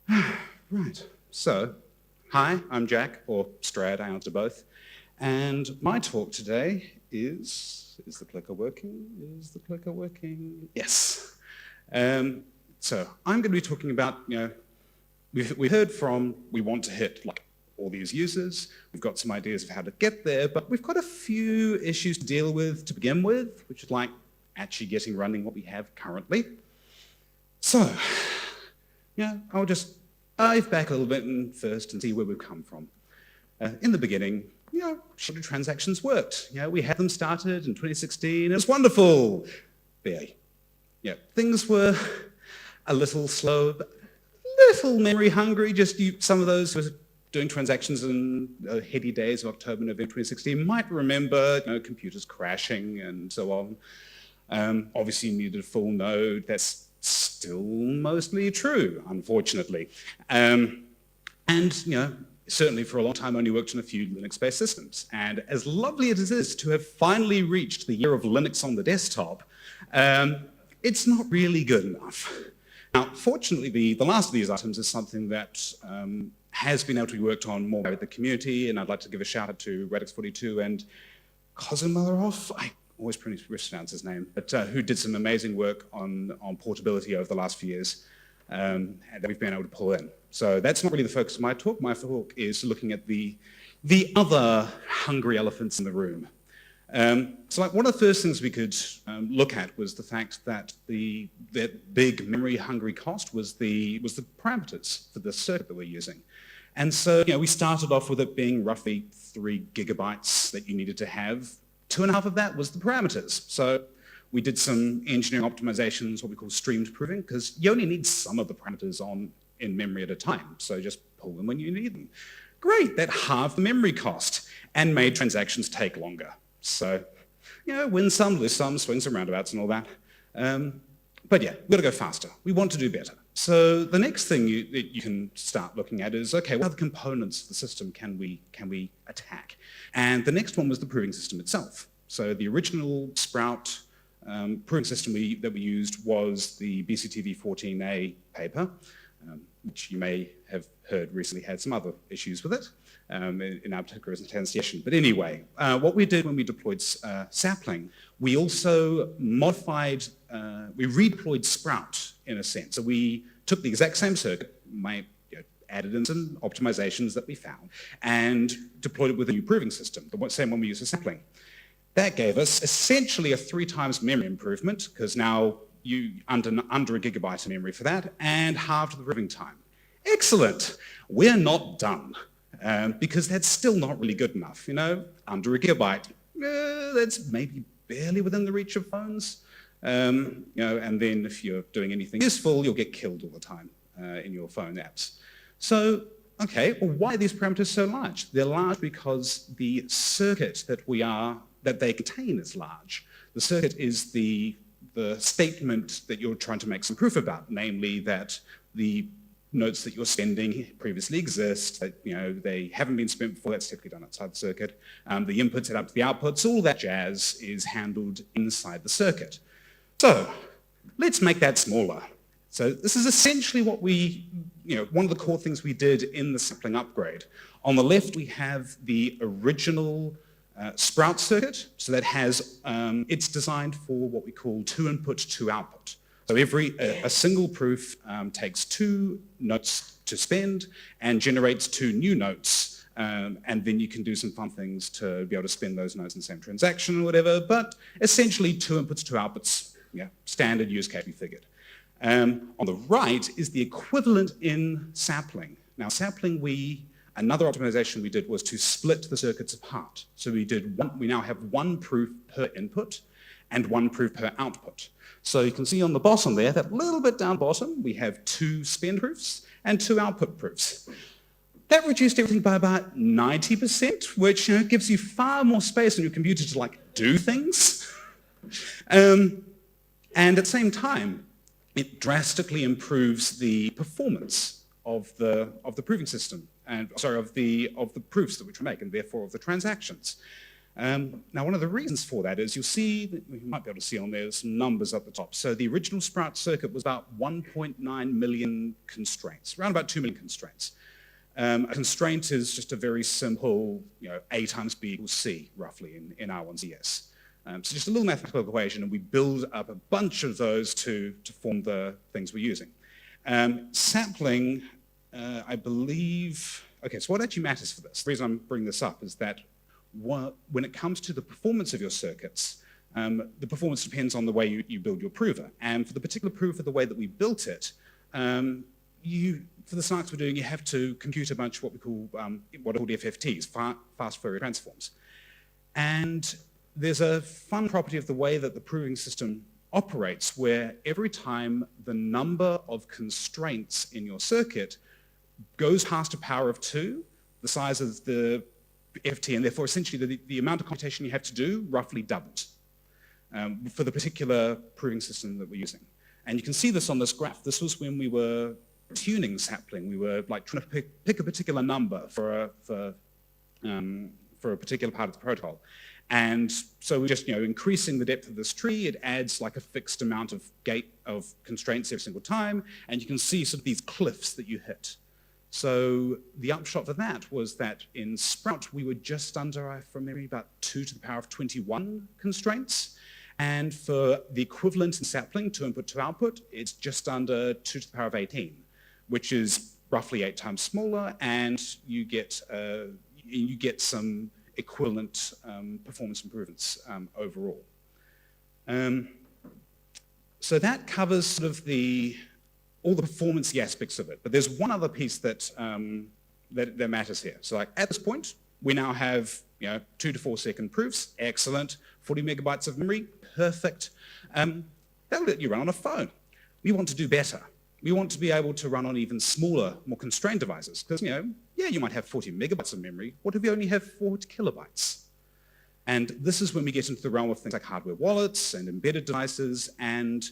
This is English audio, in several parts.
Right, so, hi, I'm Jack, or Strad, I answer both, and my talk today is the clicker working? Is the clicker working? Yes. So, I'm going to be talking about, we've heard from, we want to hit like all these users, we've got some ideas of how to get there, but we've got a few issues to deal with to begin with, which is like actually getting running what we have currently. So, I'll just dive back a little bit first and see where we've come from. In the beginning, shorter transactions worked. We had them started in 2016. It was wonderful. Barely. Things were a little slow, but a little memory hungry. Some of those who were doing transactions in the heady days of October, November 2016 might remember computers crashing and so on. Obviously, you needed a full node. That's still mostly true, unfortunately. Certainly for a long time only worked on a few Linux-based systems. And as lovely as it is to have finally reached the year of Linux on the desktop, it's not really good enough. Now, fortunately, the last of these items is something that has been able to be worked on more by the community, and I'd like to give a shout out to Radix42 and Kozumarov, I always mispronounce his name, but who did some amazing work on portability over the last few years that we've been able to pull in. So that's not really the focus of my talk. My talk is looking at the other hungry elephants in the room. One of the first things we could look at was the fact that the big memory hungry cost was the parameters for the circuit that we're using. And so we started off with it being roughly 3 gigabytes that you needed to have. 2.5 of that was the parameters. So we did some engineering optimizations, what we call streamed proving, because you only need some of the parameters in memory at a time. So just pull them when you need them. Great, that halved the memory cost and made transactions take longer. So, win some, lose some, swings and roundabouts and all that. But yeah, we've got to go faster. We want to do better. So the next thing that you can start looking at is, okay, what other components of the system can we attack? And the next one was the proving system itself. So the original Sprout proving system that we used was the BCTV 14A paper, which you may have heard recently had some other issues with it in our particular instantiation. But anyway, what we did when we deployed Sapling, we also modified, we redeployed Sprout in a sense. So we took the exact same circuit, added in some optimizations that we found, and deployed it with a new proving system, the same one we used for Sapling. That gave us essentially a 3 times memory improvement, because now you under a gigabyte of memory for that, and halved the proving time. Excellent. We're not done, because that's still not really good enough. Under a gigabyte, that's maybe barely within the reach of phones. And then if you're doing anything useful, you'll get killed all the time in your phone apps. So, okay, well, why are these parameters so large? They're large because the circuit that they contain is large. The circuit is the statement that you're trying to make some proof about, namely that the notes that you're spending previously exist, that they haven't been spent before, that's typically done outside the circuit. The inputs add up to the outputs, all that jazz is handled inside the circuit. So let's make that smaller. So this is essentially what one of the core things we did in the Sapling upgrade. On the left, we have the original Sprout circuit. So that has, it's designed for what we call 2 input, 2 output. So a single proof takes 2 notes to spend and generates 2 new notes. And then you can do some fun things to be able to spend those notes in the same transaction or whatever. But essentially 2 inputs, 2 outputs, standard use case we figured. On the right is the equivalent in Sapling. Now Sapling, another optimization we did was to split the circuits apart. So we now have 1 proof per input and 1 proof per output. So you can see on the bottom there, that little bit down bottom, we have 2 spend proofs and 2 output proofs. That reduced everything by about 90%, which gives you far more space on your computer to do things. And at the same time, it drastically improves the performance of the proving system, and of the proofs that we make, and therefore of the transactions. Now, one of the reasons for that is you'll see, you might be able to see on there some numbers at the top. So the original Sprout circuit was about 1.9 million constraints, around about 2 million constraints. A constraint is just a very simple, A times B equals C, roughly, in R1CS. So just a little mathematical equation, and we build up a bunch of those to form the things we're using. Sampling, I believe, okay, so what actually matters for this, the reason I'm bringing this up is that when it comes to the performance of your circuits, the performance depends on the way you build your prover. And for the particular prover, the way that we built it, for the science we're doing, you have to compute a bunch of what we call, what are called FFTs, fast Fourier transforms. And there's a fun property of the way that the proving system operates where every time the number of constraints in your circuit goes past a power of 2, the size of the FT, and therefore essentially the amount of computation you have to do roughly doubles for the particular proving system that we're using. And you can see this on this graph. This was when we were tuning sampling. We were like trying to pick a particular number for a particular part of the protocol. And so we're just increasing the depth of this tree. It adds like a fixed amount of constraints every single time, and you can see sort of these cliffs that you hit. So the upshot for that was that in Sprout, we were just under, from memory, about 2 to the power of 21 constraints. And for the equivalent in sapling, 2 input to output, it's just under 2 to the power of 18, which is roughly 8 times smaller, and you get some equivalent performance improvements overall. So that covers sort of all the performance aspects of it. But there's one other piece that matters here. So like at this point, we now have 2 to 4 second proofs. Excellent. 40 megabytes of memory. Perfect. That'll let you run on a phone. We want to do better. We want to be able to run on even smaller, more constrained devices. Because, you might have 40 megabytes of memory. What if you only have 40 kilobytes? And this is when we get into the realm of things like hardware wallets and embedded devices, and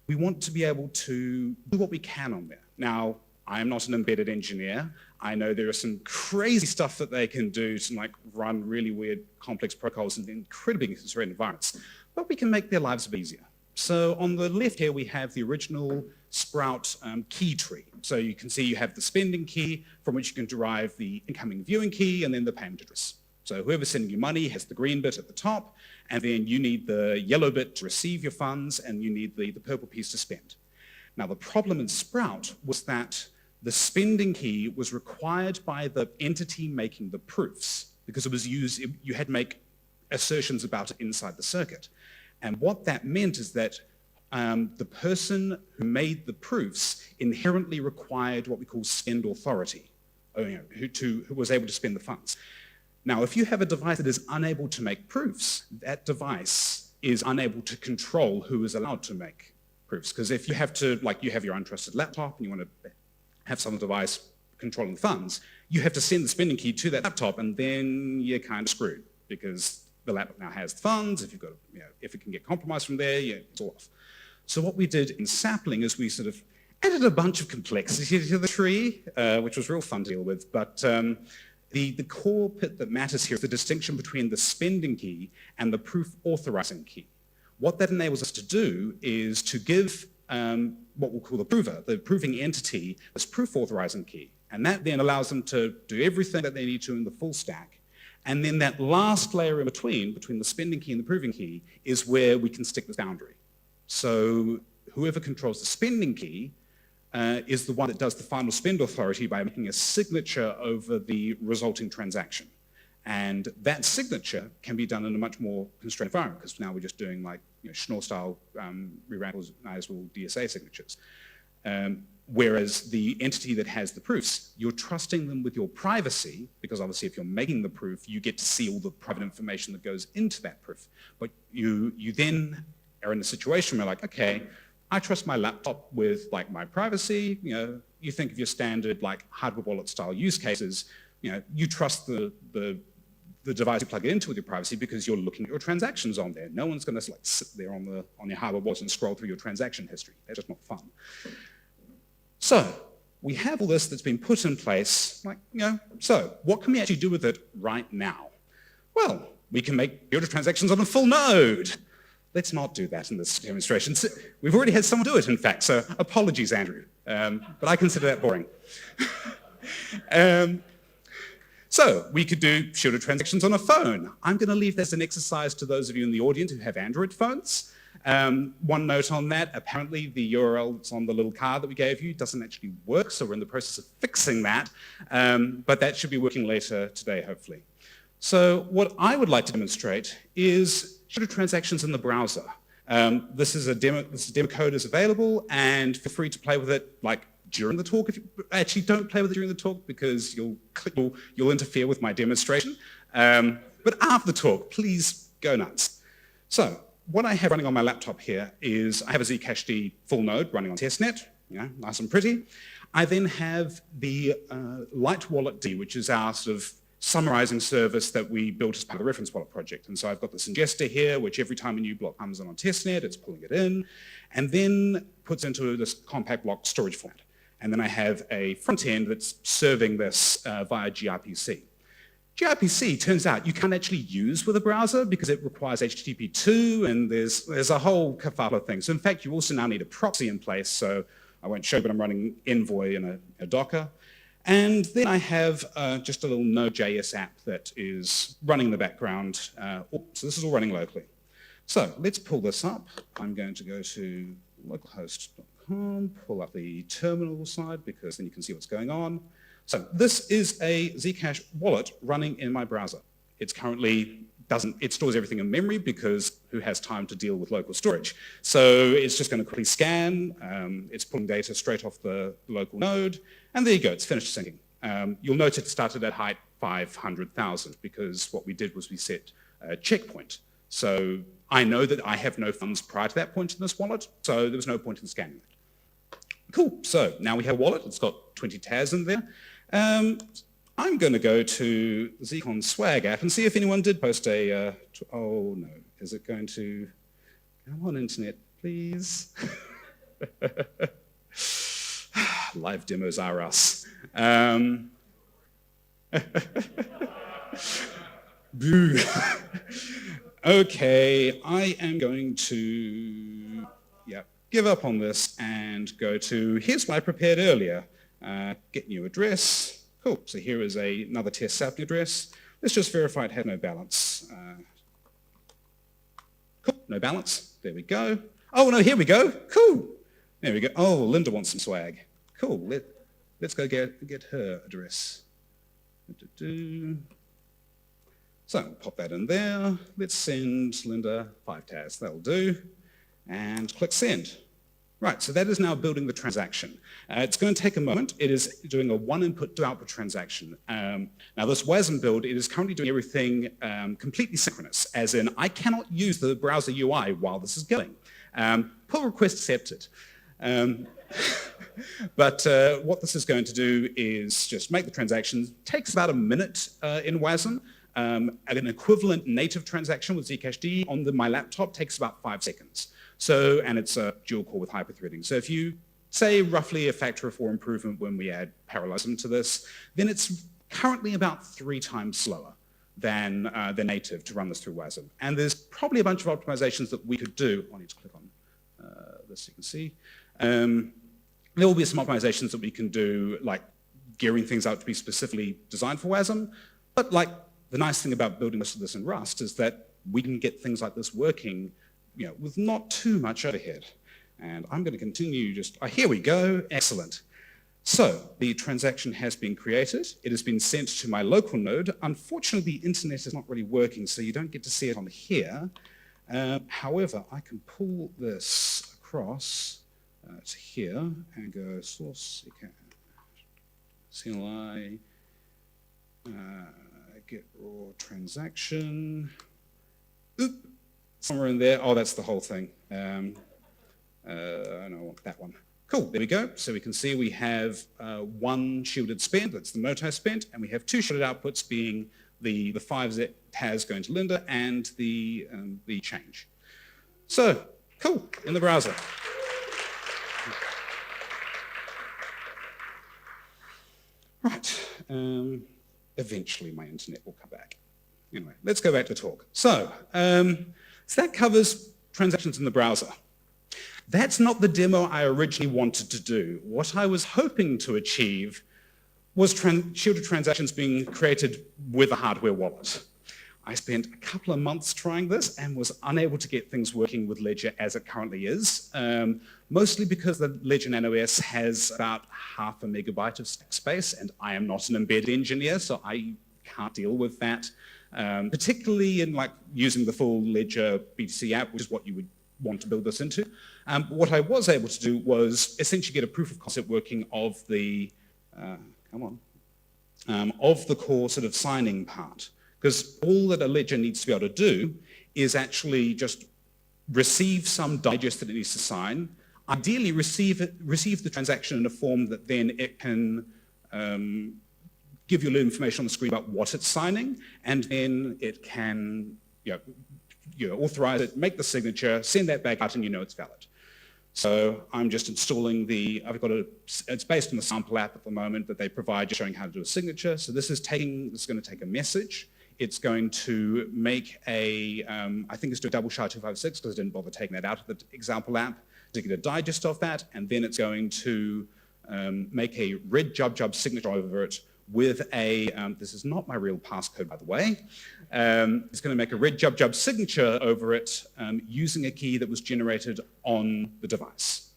we want to be able to do what we can on there. Now, I am not an embedded engineer. I know there is some crazy stuff that they can do to run really weird, complex protocols in incredibly constrained environments, but we can make their lives a bit easier. So on the left here, we have the original Sprout key tree. So you can see you have the spending key from which you can derive the incoming viewing key and then the payment address. So whoever's sending you money has the green bit at the top, and then you need the yellow bit to receive your funds, and you need the purple piece to spend. Now the problem in Sprout was that the spending key was required by the entity making the proofs because it was you had to make assertions about it inside the circuit. And what that meant is that the person who made the proofs inherently required what we call spend authority, who was able to spend the funds. Now, if you have a device that is unable to make proofs, that device is unable to control who is allowed to make proofs. Because if you have you have your untrusted laptop and you want to have some device controlling funds, you have to send the spending key to that laptop, and then you're kind of screwed because the laptop now has the funds. If you've got, if it can get compromised from there, it's all off. So what we did in sapling is we sort of added a bunch of complexity to the tree, which was real fun to deal with. But the core bit that matters here is the distinction between the spending key and the proof authorizing key. What that enables us to do is to give what we'll call the prover, the proving entity, this proof authorizing key. And that then allows them to do everything that they need to in the full stack. And then that last layer in between the spending key and the proving key, is where we can stick this boundary. So whoever controls the spending key is the one that does the final spend authority by making a signature over the resulting transaction. And that signature can be done in a much more constrained environment, because now we're just doing Schnorr-style re-randomizable DSA signatures. Whereas the entity that has the proofs, you're trusting them with your privacy, because obviously if you're making the proof, you get to see all the private information that goes into that proof. But you then are in a situation where okay, I trust my laptop with my privacy. You think of your standard hardware wallet style use cases. You trust the device you plug it into with your privacy because you're looking at your transactions on there. No one's going to sit there on your hardware wallet and scroll through your transaction history. That's just not fun. So we have all this that's been put in place. So what can we actually do with it right now? Well, We can make shielded transactions on a full node. Let's not do that in this demonstration. We've already had someone do it, in fact, so apologies, Andrew. But I consider that boring. So we could do shielded transactions on a phone. I'm going to leave this as an exercise to those of you in the audience who have Android phones. One note on that, apparently the URL that's on the little card that we gave you doesn't actually work, so we're in the process of fixing that. But that should be working later today, hopefully. So what I would like to demonstrate is shielded transactions in the browser. This demo code is available, and feel free to play with it like during the talk. If you actually don't play with it during the talk because you'll interfere with my demonstration. But after the talk, please go nuts. So what I have running on my laptop here is I have a Zcash full node running on testnet, nice and pretty. I then have the Light Wallet D, which is our sort of summarizing service that we built as part of the reference wallet project. And so I've got this ingester here, which every time a new block comes in on testnet, it's pulling it in, and then puts into this compact block storage format. And then I have a front end that's serving this via gRPC. gRPC, turns out, you can't actually use with a browser because it requires HTTP2, and there's a whole kerfuffle of things. So in fact, you also now need a proxy in place, so I won't show, but I'm running Envoy in a Docker. And then I have just a little Node.js app that is running in the background. So this is all running locally. So let's pull this up. I'm going to go to localhost.com, pull up the terminal side, because then you can see what's going on. So this is a Zcash wallet running in my browser. It's currently it stores everything in memory because who has time to deal with local storage? So it's just going to quickly scan. It's pulling data straight off the local node. And there you go, it's finished syncing. You'll note it started at height 500,000 because what we did was we set a checkpoint. So I know that I have no funds prior to that point in this wallet, so there was no point in scanning it. Cool, so now we have a wallet. It's got 20 TAS in there. I'm going to go to the ZCon Swag app and see if anyone did post a... oh no, is it going to... Come on, internet, please. Live demos are us. Boo. Okay, I am going to give up on this and go to, here's what I prepared earlier. Get new address. Cool, so here is another test sampling address. Let's just verify it had no balance. Cool, no balance, there we go. Oh no, here we go, cool. There we go, oh, Linda wants some swag. Cool, let's go get her address. So pop that in there. Let's send Linda 5 TAS, that'll do. And click send. Right, so that is now building the transaction. It's going to take a moment. It is doing a one input to output transaction. Now this WASM build, it is currently doing everything completely synchronous, as in I cannot use the browser UI while this is going. Pull request accepted. But what this is going to do is just make the transaction. It takes about a minute in WASM. An equivalent native transaction with Zcash on my laptop takes about 5 seconds. So, and it's a dual core with hyperthreading. So if you say roughly a factor of 4 improvement when we add parallelism to this, then it's currently about 3 times slower than the native to run this through WASM. And there's probably a bunch of optimizations that we could do. I need to click on this so you can see. There will be some optimizations that we can do, like gearing things out to be specifically designed for WASM. But like the nice thing about building this in Rust is that we can get things like this working with not too much overhead. And I'm going to continue here we go, excellent. So the transaction has been created. It has been sent to my local node. Unfortunately, the internet is not really working, so you don't get to see it on here. However, I can pull this across to here and go source, CLI, get raw transaction. Oop. Somewhere in there, oh, that's the whole thing. No, I want that one. Cool, there we go. So we can see we have 1 shielded spend, that's the note I spent, and we have 2 shielded outputs being the 5 TAS going to Linda and the change. So, cool, in the browser. Right, eventually my internet will come back. Anyway, let's go back to the talk. So that covers transactions in the browser. That's not the demo I originally wanted to do. What I was hoping to achieve was shielded transactions being created with a hardware wallet. I spent a couple of months trying this and was unable to get things working with Ledger as it currently is, mostly because the Ledger Nano S has about 0.5 megabyte of stack space, and I am not an embedded engineer, so I can't deal with that, particularly in like using the full Ledger BTC app, which is what you would want to build this into. What I was able to do was essentially get a proof of concept working of the, of the core sort of signing part. Because all that a ledger needs to be able to do is actually just receive some digest that it needs to sign, ideally receive the transaction in a form that then it can give you a little information on the screen about what it's signing, and then it can authorize it, make the signature, send that back out, and you know it's valid. So I'm just installing it's based on the sample app at the moment that they provide, just showing how to do a signature. So this is going to take a message. It's going to make I think it's to a double SHA-256 because I didn't bother taking that out of the example app to get a digest of that, and then it's going to make a red jub signature over it with this is not my real passcode, by the way. It's going to make a red jub signature over it using a key that was generated on the device.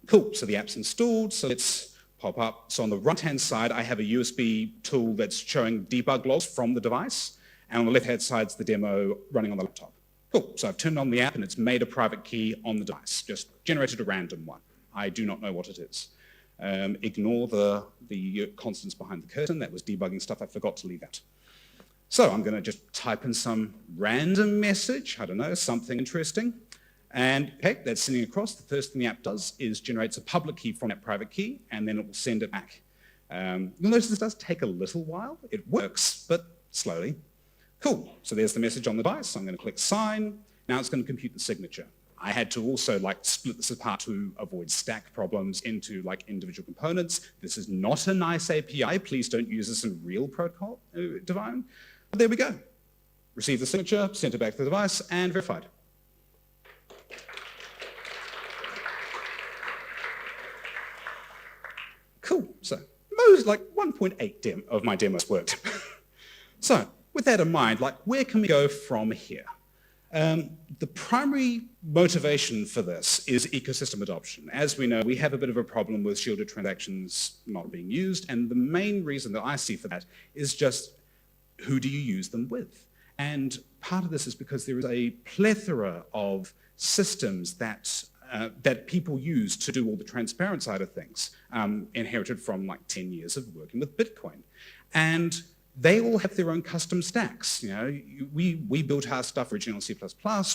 Cool, so the app's installed, so let's pop up. So on the right-hand side, I have a USB tool that's showing debug logs from the device, and on the left-hand side is the demo running on the laptop. Cool, so I've turned on the app and it's made a private key on the device, just generated a random one. I do not know what it is. Ignore the constants behind the curtain. That was debugging stuff I forgot to leave out. So I'm going to just type in some random message, I don't know, something interesting. And okay, that's sending across. The first thing the app does is generates a public key from that private key, and then it will send it back. You'll notice this does take a little while. It works, but slowly. Cool, so there's the message on the device. I'm going to click sign. Now it's going to compute the signature. I had to also split this apart to avoid stack problems into individual components. This is not a nice API. Please don't use this in real protocol design. But there we go. Received the signature, sent it back to the device, and verified. Cool, so most 1.8 of my demos worked. So with that in mind, where can we go from here? The primary motivation for this is ecosystem adoption. As we know, we have a bit of a problem with shielded transactions not being used, and the main reason that I see for that is just who do you use them with? And part of this is because there is a plethora of systems that people use to do all the transparent side of things, inherited from 10 years of working with Bitcoin. And they all have their own custom stacks. We built our stuff originally on C++.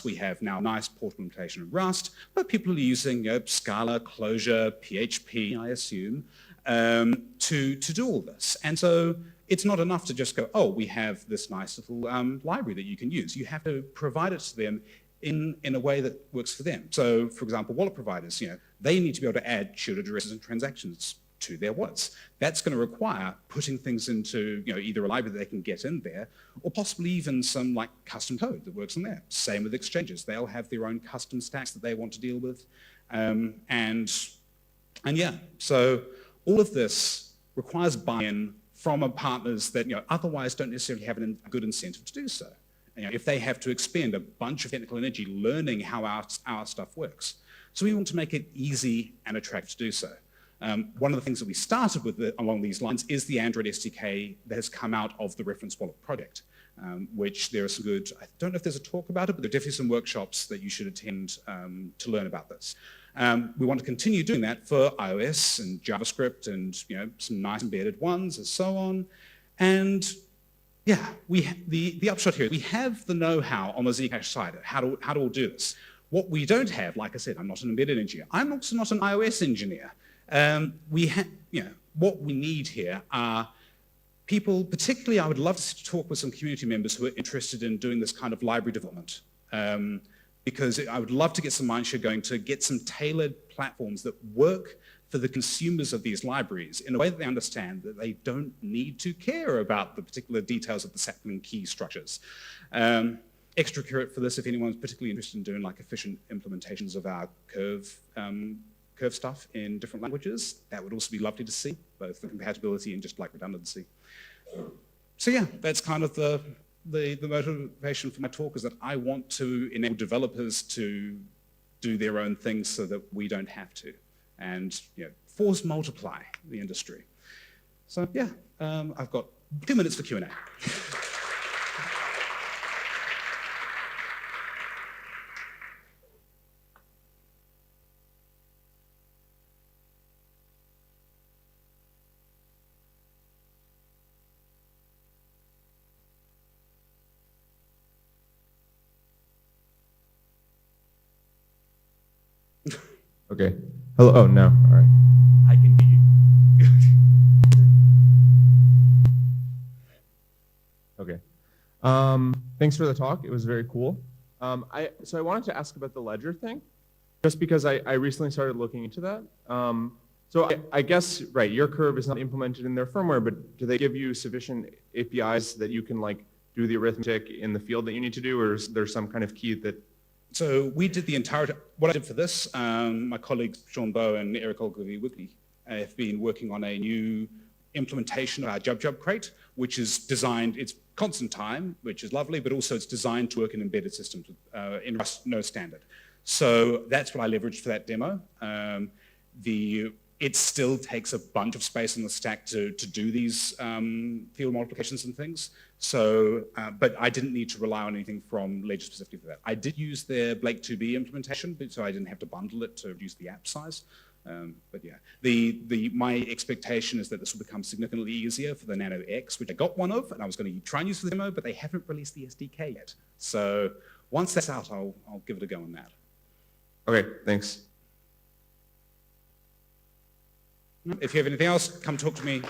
We have now nice portable implementation of Rust, but people are using Scala, Clojure, PHP, I assume, to do all this. And so it's not enough to just go, oh, we have this nice little library that you can use. You have to provide it to them in a way that works for them. So, for example, wallet providers, they need to be able to add shielded addresses and transactions to their wallets. That's going to require putting things into either a library that they can get in there, or possibly even some custom code that works in there. Same with exchanges. They'll have their own custom stacks that they want to deal with. And yeah, so all of this requires buy-in from partners that otherwise don't necessarily have a good incentive to do so. If they have to expend a bunch of technical energy learning how our stuff works. So we want to make it easy and attractive to do so. One of the things that we started with along these lines is the Android SDK that has come out of the Reference Wallet project, which there are some good, I don't know if there's a talk about it, but there are definitely some workshops that you should attend to learn about this. We want to continue doing that for iOS and JavaScript and some nice embedded ones and so on. And yeah, the upshot here, we have the know-how on the Zcash side, how to all do this. What we don't have, like I said, I'm not an embedded engineer. I'm also not an iOS engineer. What we need here are people, particularly I would love to talk with some community members who are interested in doing this kind of library development, because I would love to get some mindshare going to get some tailored platforms that work for the consumers of these libraries in a way that they understand that they don't need to care about the particular details of the sapling key structures. Extra credit for this if anyone's particularly interested in doing like efficient implementations of our curve stuff in different languages. That would also be lovely to see, both the compatibility and just like redundancy. So yeah, that's kind of the motivation for my talk, is that I want to enable developers to do their own things so that we don't have to, and force multiply the industry. So yeah, I've got 2 minutes for Q&A. Okay. Hello. Oh, no. All right. I can hear you. Okay. Thanks for the talk. It was very cool. So I wanted to ask about the ledger thing, just because I recently started looking into that. So I guess, right, your curve is not implemented in their firmware, but do they give you sufficient APIs that you can like do the arithmetic in the field that you need to do, or is there some kind of key that? So we did the entire, what I did for this, my colleagues Sean Bowe and Eric Ogilvie-Wigley have been working on a new implementation of our Jub crate, which is designed, it's constant time, which is lovely, but also it's designed to work in embedded systems in Rust, no standard. So that's what I leveraged for that demo. It still takes a bunch of space on the stack to do these field multiplications and things. So, but I didn't need to rely on anything from Ledger specifically for that. I did use their Blake 2B implementation, so I didn't have to bundle it to reduce the app size. But yeah, my expectation is that this will become significantly easier for the Nano X, which I got one of, and I was going to try and use for the demo, but they haven't released the SDK yet. So once that's out, I'll give it a go on that. Okay, thanks. If you have anything else, come talk to me.